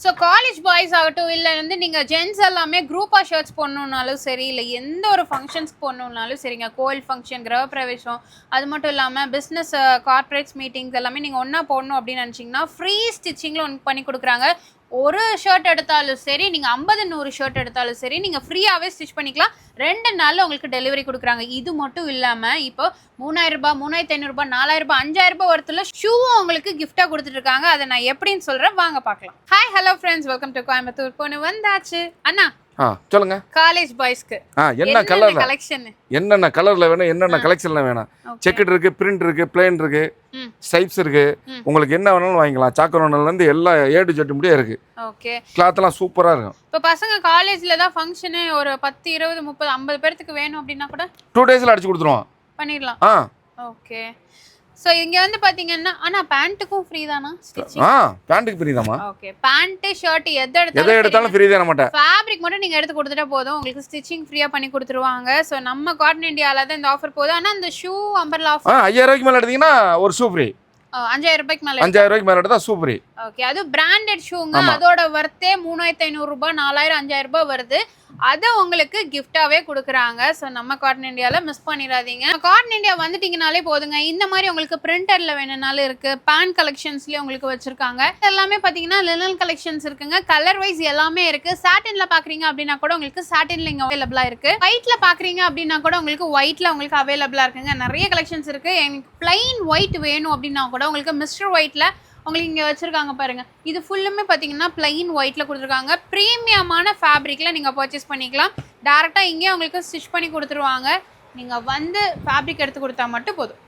So college boys ஆகட்டும் இல்லை வந்து நீங்கள் ஜென்ஸ் எல்லாமே குரூப்பாக ஷர்ட்ஸ் போடணுன்னாலும் சரி இல்லை எந்த ஒரு ஃபங்க்ஷன்ஸ்க்கு போடணுன்னாலும் சரிங்க, கோயில் ஃபங்க்ஷன், கிரகப்பிரவேசம், அது மட்டும் இல்லாமல் பிஸ்னஸ் கார்ப்பரேட்ஸ் மீட்டிங்ஸ் எல்லாமே நீங்கள் ஒன்றா போடணும் அப்படின்னு நினச்சிங்கன்னா ஃப்ரீ ஸ்டிச்சிங்கில் ஒன்று பண்ணி கொடுக்குறாங்க. ஒரு ஷர்ட் எடுத்தாலும் சரி, நீங்கள் 50-100 ஷர்ட் எடுத்தாலும் சரி, நீங்கள் ஃப்ரீயாகவே ஸ்டிச் பண்ணிக்கலாம். 2 நாளில் உங்களுக்கு டெலிவரி கொடுக்குறாங்க. இது மட்டும் இல்லாமல் இப்போ 3000 ரூபாய், 3500 ரூபாய், 4000 ரூபாய், 5000 ரூபாய் ஒருத்தர் ஷூவும் உங்களுக்கு கிஃப்டாக கொடுத்துட்ருக்காங்க. அதை நான் எப்படின்னு சொல்கிறேன், வாங்க பார்க்கலாம். Hi hello friends, welcome to Coimbatore. பொண்ணு வந்தாச்சு. அண்ணா சொல்லுங்க. காலேஜ் பாய்ஸ்க்கு என்ன கலர்ல கலெக்ஷன், என்னென்ன கலர்ல வேணும், என்னென்ன கலெக்ஷன்ல வேணும், செக்கட் இருக்கு, பிரிண்ட் இருக்கு, பிளேன் இருக்கு, ஸ்ட்ரைப்ஸ் இருக்கு, உங்களுக்கு என்ன வேணாலும் வாங்கிக்கலாம். சாக்கரோனல்ல இருந்து எல்லா ஏடு ஜெட் முடியே இருக்கு. ஓகே, கிளாத் எல்லாம் சூப்பரா இருக்கும். இப்போ பசங்க காலேஜ்ல தான் ஃபங்க்ஷன், ஒரு 10 20 30 50 பேருக்கு வேணும் அப்படின்னா கூட 2 டேஸ்ல அடிச்சு கொடுத்துருவோம், பண்ணிடலாம். ஓகே, ஸோ இங்கே வந்து பார்த்தீங்கன்னா ஆனால் பேண்ட்டுக்கும் ஃப்ரீ தானா ஸ்டிச்சிங்? பேண்ட்டுக்கு ஃப்ரீ தாமா. ஓகே, பேண்ட் ஷர்ட் எதை எடுத்தாலும் ஃப்ரீ தான மாட்டேன். ஃபேப்ரிக் மட்டும் நீங்கள் எடுத்து கொடுத்துட்டா போதும், உங்களுக்கு ஸ்டிச்சிங் ஃப்ரீயாக பண்ணி கொடுத்துருவாங்க. ஸோ நம்ம காட்டன் இந்தியாவில் தான் இந்த ஆஃபர் போகுது. ஆனால் இந்த ஷூ அம்பர்லா ஆஃபர் 5000 ரூபாய்க்கு மேலே எடுத்தீங்கன்னா ஒரு ஷூ ஃப்ரீ. 5000 ரூபாய்க்கு மேலே 5000 ரூபாய்க்கு மேலே எடுத்தா ஷூ ஃப்ரீ. ஓகே, அது பிராண்டட் ஷூங்க. அதோட வர்த்தே 3500 ரூபாய், 4000, 5000 ரூபாய் வருது. அதை உங்களுக்கு கிஃப்டாவே கொடுக்குறாங்க. ஸோ நம்ம காட்டன் இந்தியாவில் மிஸ் பண்ணிடாதீங்க. காட்டன் இந்தியா வந்துட்டீங்கனாலே போதுங்க. இந்த மாதிரி உங்களுக்கு பிரிண்டர்ல வேணும்னாலும் இருக்கு, பேண்ட் கலெக்ஷன்ஸ்லேயே உங்களுக்கு வச்சிருக்காங்க. எல்லாமே பார்த்தீங்கன்னா லினன் கலெக்ஷன்ஸ் இருக்குங்க. கலர் வைஸ் எல்லாமே இருக்கு. சாட்டின்ல பாக்குறீங்க அப்படின்னா கூட உங்களுக்கு சாட்டின்ல இங்க அவைலபிளா இருக்கு. ஒயிட்ல பாக்குறீங்க அப்படின்னா கூட உங்களுக்கு ஒயிட்ல உங்களுக்கு அவைலபிளா இருக்குங்க. நிறைய கலெக்ஷன்ஸ் இருக்கு. எனக்கு பிளைன் ஒயிட் வேணும் அப்படின்னா கூட உங்களுக்கு மிஸ்டர் ஒயிட்ல உங்களுக்கு இங்கே வச்சுருக்காங்க பாருங்கள். இது ஃபுல்லுமே பார்த்தீங்கன்னா பிளைன் ஒயிட்டில் கொடுத்துருக்காங்க. ப்ரீமியமான ஃபேப்ரிக்கில் நீங்கள் பர்ச்சேஸ் பண்ணிக்கலாம். டேரெக்டாக இங்கேயே உங்களுக்கு ஸ்டிச் பண்ணி கொடுத்துருவாங்க. நீங்கள் வந்து ஃபேப்ரிக் எடுத்து கொடுத்தா மட்டும் போதும்.